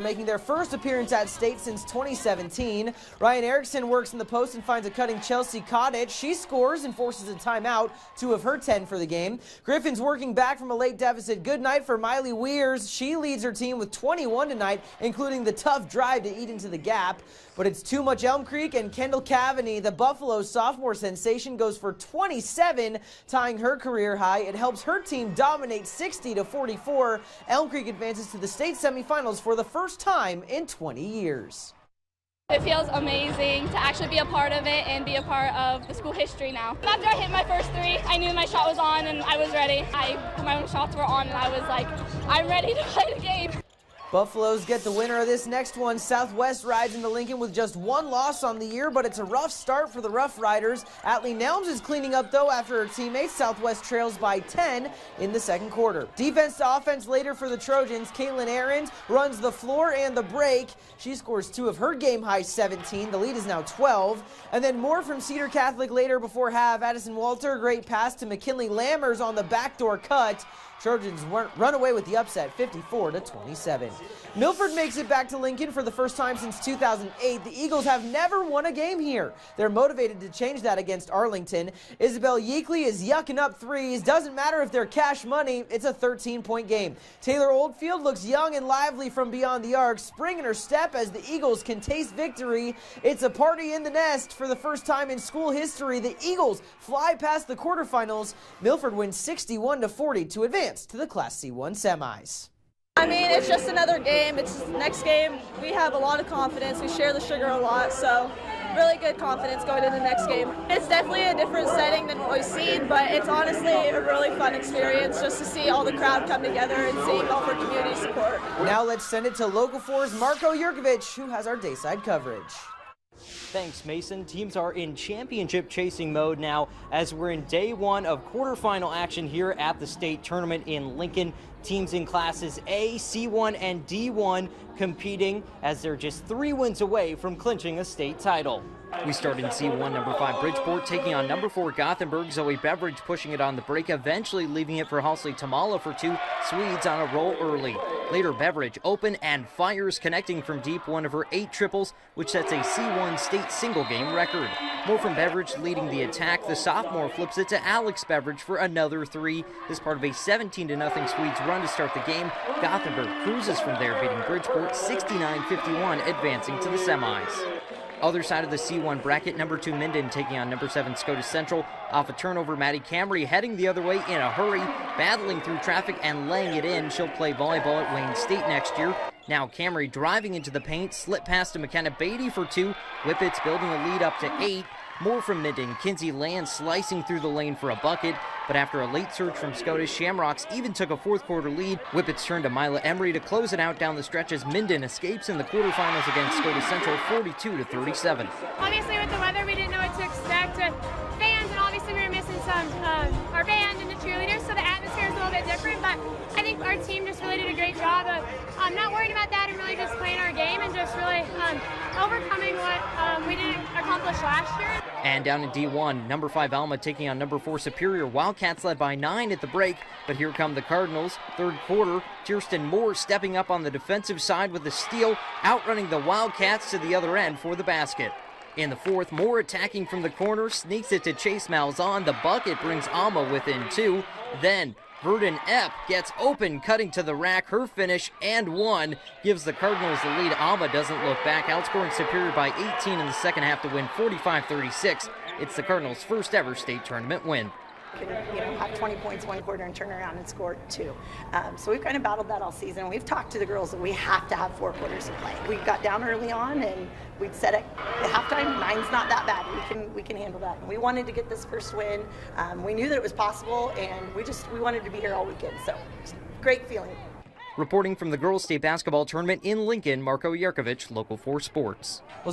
Making their first appearance at state since 2017. Ryan Erickson works in the post and finds a cutting Chelsea Cottage. She scores and forces a timeout, 2 of her 10 for the game. Griffin's working back from a late deficit. Good night for Miley Weirs. She leads her team with 21 tonight, including the tough drive to eat into the gap. But it's too much Elm Creek, and Kendall Cavaney, the Buffalo sophomore sensation, goes for 27, tying her career high. It helps her team dominate 60-44. Elm Creek advances to the state semifinals for the first time in 20 years. It feels amazing to actually be a part of it and be a part of the school history now. After I hit my first 3, I knew my shot was on and I was ready. My shots were on and I was like, I'm ready to play the game. Buffaloes get the winner of this next one. Southwest rides into Lincoln with just 1 loss on the year, but it's a rough start for the Rough Riders. Atlee Nelms is cleaning up, though, after her teammates. Southwest trails by 10 in the second quarter. Defense to offense later for the Trojans. Caitlin Ahrens runs the floor and the break. She scores 2 of her game-high 17. The lead is now 12. And then more from Cedar Catholic later before half. Addison Walter, great pass to McKinley Lammers on the backdoor cut. Trojans run away with the upset, 54-27. Milford makes it back to Lincoln for the first time since 2008. The Eagles have never won a game here. They're motivated to change that against Arlington. Isabel Yeakley is yucking up threes. Doesn't matter if they're cash money. It's a 13-point game. Taylor Oldfield looks young and lively from beyond the arc. Spring in her step as the Eagles can taste victory. It's a party in the nest for the first time in school history. The Eagles fly past the quarterfinals. Milford wins 61-40 to advance to the Class C1 semis. I mean, it's just another game. It's the next game. We have a lot of confidence. We share the sugar a lot, so really good confidence going into the next game. It's definitely a different setting than what we've seen, but it's honestly a really fun experience just to see all the crowd come together and seeing all of our community support. Now let's send it to Local 4's Marco Yurkovich, who has our dayside coverage. Thanks, Mason. Teams are in championship chasing mode now as we're in day 1 of quarterfinal action here at the state tournament in Lincoln. Teams in classes A, C1, and D1 competing as they're just 3 wins away from clinching a state title. We start in C1, number 5 Bridgeport taking on number 4 Gothenburg. Zoe Beveridge pushing it on the break, eventually leaving it for Halsley Tamala for 2. Swedes on a roll early. Later, Beveridge open and fires, connecting from deep, 1 of her 8 triples, which sets a C1 state single game record. More from Beveridge leading the attack. The sophomore flips it to Alex Beveridge for another 3. This part of a 17-0 Swedes run to start the game. Gothenburg cruises from there, beating Bridgeport 69-51, advancing to the semis. Other side of the C1 bracket, number 2 Minden taking on number 7 Scotus Central. Off a turnover, Maddie Camry heading the other way in a hurry, battling through traffic and laying it in. She'll play volleyball at Wayne State next year. Now Camry driving into the paint, slip pass to McKenna Beatty for 2. Whippets building a lead up to 8. More from Minden. Kinsey Land slicing through the lane for a bucket, but after a late surge from Scotus, Shamrocks even took a fourth quarter lead. Whippets turn to Mila Emery to close it out down the stretch as Minden escapes in the quarterfinals against Scotus Central 42-37. Obviously with the weather we didn't know what to expect with fans, and obviously we were missing some our band and the cheerleaders, so the atmosphere is a little bit different, but I think our team just really did a great job of not worrying about that and really just playing our game and just really overcoming what we didn't accomplish last year. And down in D1, number 5 Alma taking on number 4 Superior. Wildcats led by 9 at the break, but here come the Cardinals. Third quarter, Kirsten Moore stepping up on the defensive side with a steal, outrunning the Wildcats to the other end for the basket. In the fourth, Moore attacking from the corner, sneaks it to Chase Malzahn. The bucket brings Alma within 2. Then Verdon Epp gets open, cutting to the rack. Her finish and 1 gives the Cardinals the lead. Alma doesn't look back, outscoring Superior by 18 in the second half to win 45-36. It's the Cardinals' first ever state tournament win. Can, have 20 points one quarter and turn around and score 2. So we've kind of battled that all season. We've talked to the girls that we have to have 4 quarters of play. We got down early on and we'd said at halftime, 9's not that bad. We can handle that. And we wanted to get this first win. We knew that it was possible, and we wanted to be here all weekend. So great feeling. Reporting from the girls' state basketball tournament in Lincoln, Marco Yurkovich, Local 4 Sports. Well,